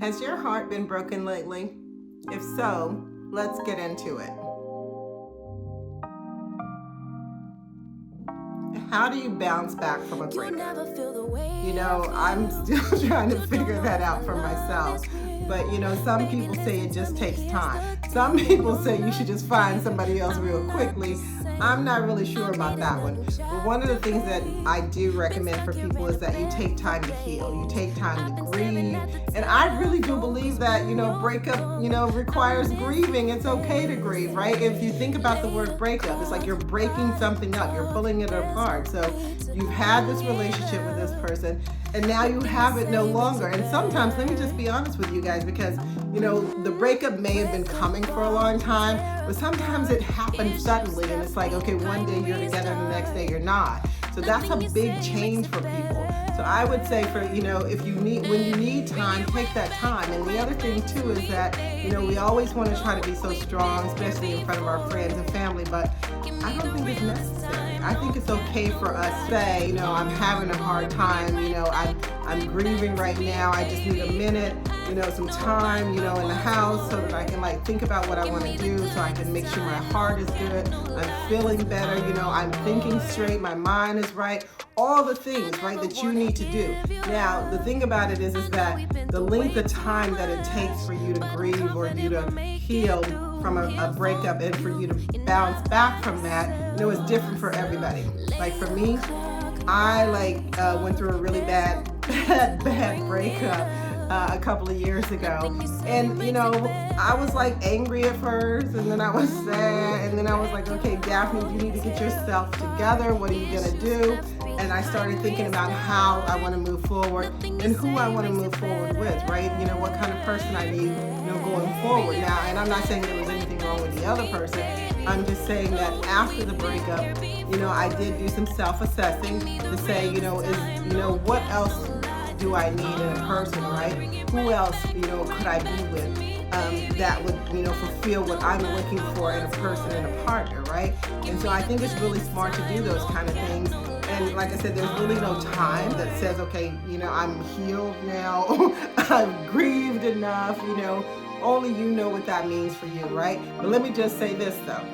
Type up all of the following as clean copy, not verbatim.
Has your heart been broken lately? If so, let's get into it. How do you bounce back from a breakup? I'm still trying to figure that out for myself. But some people say it just takes time. Some people say you should just find somebody else real quickly. I'm not really sure about that one. But one of the things that I do recommend for people is that you take time to heal. You take time to grieve. And I really do believe that, breakup, requires grieving. It's okay to grieve, right? If you think about the word breakup, it's like you're breaking something up. You're pulling it apart. So you've had this relationship with this person and now you have it no longer. And sometimes, let me just be honest with you guys, because the breakup may have been coming for a long time, but sometimes it happens suddenly and it's like, okay, one day you're together and the next day you're not. So that's a big change for people. So I would say when you need time, take that time. And the other thing too is that, we always want to try to be so strong, especially in front of our friends and family, but I don't think it's necessary. I think it's okay for us to say, I'm having a hard time, I'm grieving right now. I just need a minute, some time, in the house so that I can think about what I want to do, so I can make sure my heart is good, I'm feeling better, I'm thinking straight, my mind is right, all the things, right, that you need to do. Now, the thing about it is that the length of time that it takes for you to grieve or you to heal from a breakup and for you to bounce back from that, is different for everybody. Like for me, I went through a really bad breakup a couple of years ago, and I was angry at first, and then I was sad, and then I was like, okay, Daphney, you need to get yourself together. What are you gonna do? And I started thinking about how I want to move forward and who I want to move forward with, right? What kind of person I need, going forward now. And I'm not saying there was anything wrong with the other person. I'm just saying that after the breakup, I did do some self-assessing to say, what else do I need in a person, right? Who else, could I be with that would, fulfill what I'm looking for in a person and a partner, right? And so I think it's really smart to do those kind of things. And like I said, there's really no time that says, okay, I'm healed now, I've grieved enough, only you know what that means for you, right? But let me just say this though.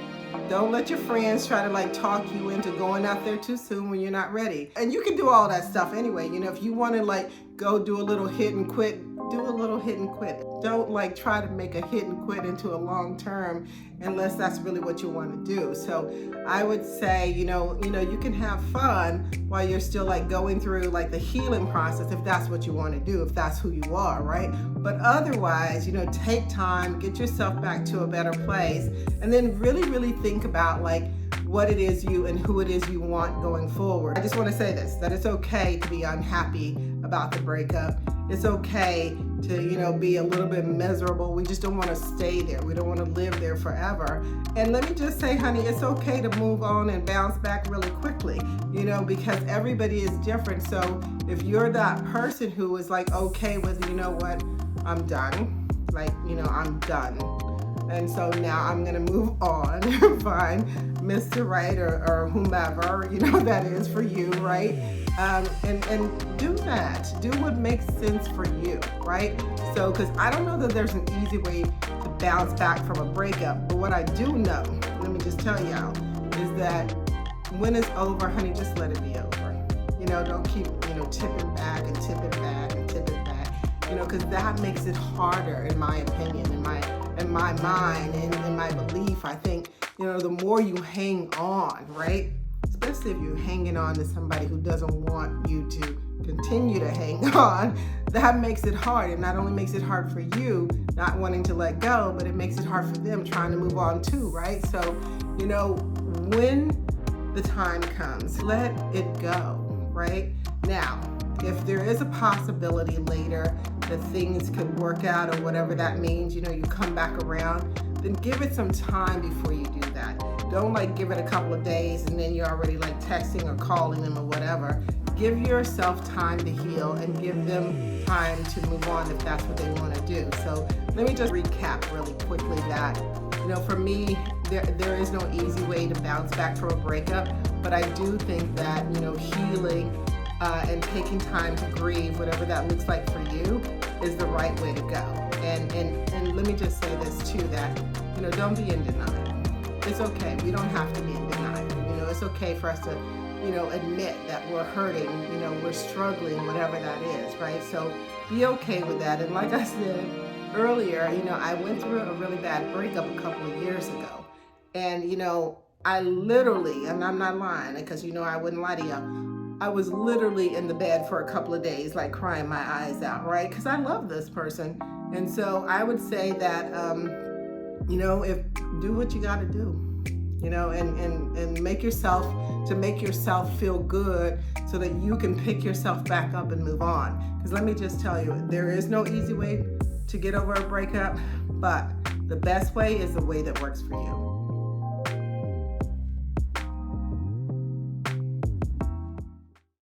Don't let your friends try to talk you into going out there too soon when you're not ready. And you can do all that stuff anyway. If you want to go do a little hit and quit, do a little hit and quit. Don't try to make a hit and quit into a long term unless that's really what you want to do. So I would say, you can have fun while you're still going through the healing process if that's what you want to do, if that's who you are, right? But otherwise, take time, get yourself back to a better place, and then really, really think about what it is you and who it is you want going forward. I just want to say this, that it's okay to be unhappy about the breakup. It's okay to, be a little bit miserable. We just don't want to stay there. We don't want to live there forever. And let me just say, honey, it's okay to move on and bounce back really quickly, because everybody is different. So if you're that person who is okay with, what, I'm done. I'm done. And so now I'm going to move on and find Mr. Right or whomever, that is for you, right? And do that. Do what makes sense for you, right? So, because I don't know that there's an easy way to bounce back from a breakup, but what I do know, let me just tell y'all, is that when it's over, honey, just let it be over. Don't keep, tipping back and tipping back and tipping back, because that makes it harder, in my opinion, in my mind and in my belief. I think, the more you hang on, right? Especially if you're hanging on to somebody who doesn't want you to continue to hang on, that makes it hard. It not only makes it hard for you not wanting to let go, but it makes it hard for them trying to move on too, right? So, when the time comes, let it go, right? Now, if there is a possibility later that things could work out or whatever that means, you come back around, then give it some time before you do that. Don't give it a couple of days and then you're already texting or calling them or whatever. Give yourself time to heal and give them time to move on if that's what they want to do. So let me just recap really quickly that, for me, there is no easy way to bounce back from a breakup, but I do think that, healing and taking time to grieve, whatever that looks like for you, is the right way to go. And let me just say this too, that, don't be in denial. It's okay. We don't have to be in denial. It's okay for us to, admit that we're hurting, we're struggling, whatever that is, right? So be okay with that. And like I said earlier, I went through a really bad breakup a couple of years ago. And, I literally, and I'm not lying, because I wouldn't lie to you, I was literally in the bed for a couple of days, like crying my eyes out, right? Because I love this person. And so I would say that, if do what you got to do, and make yourself feel good so that you can pick yourself back up and move on. Because let me just tell you, there is no easy way to get over a breakup, but the best way is the way that works for you.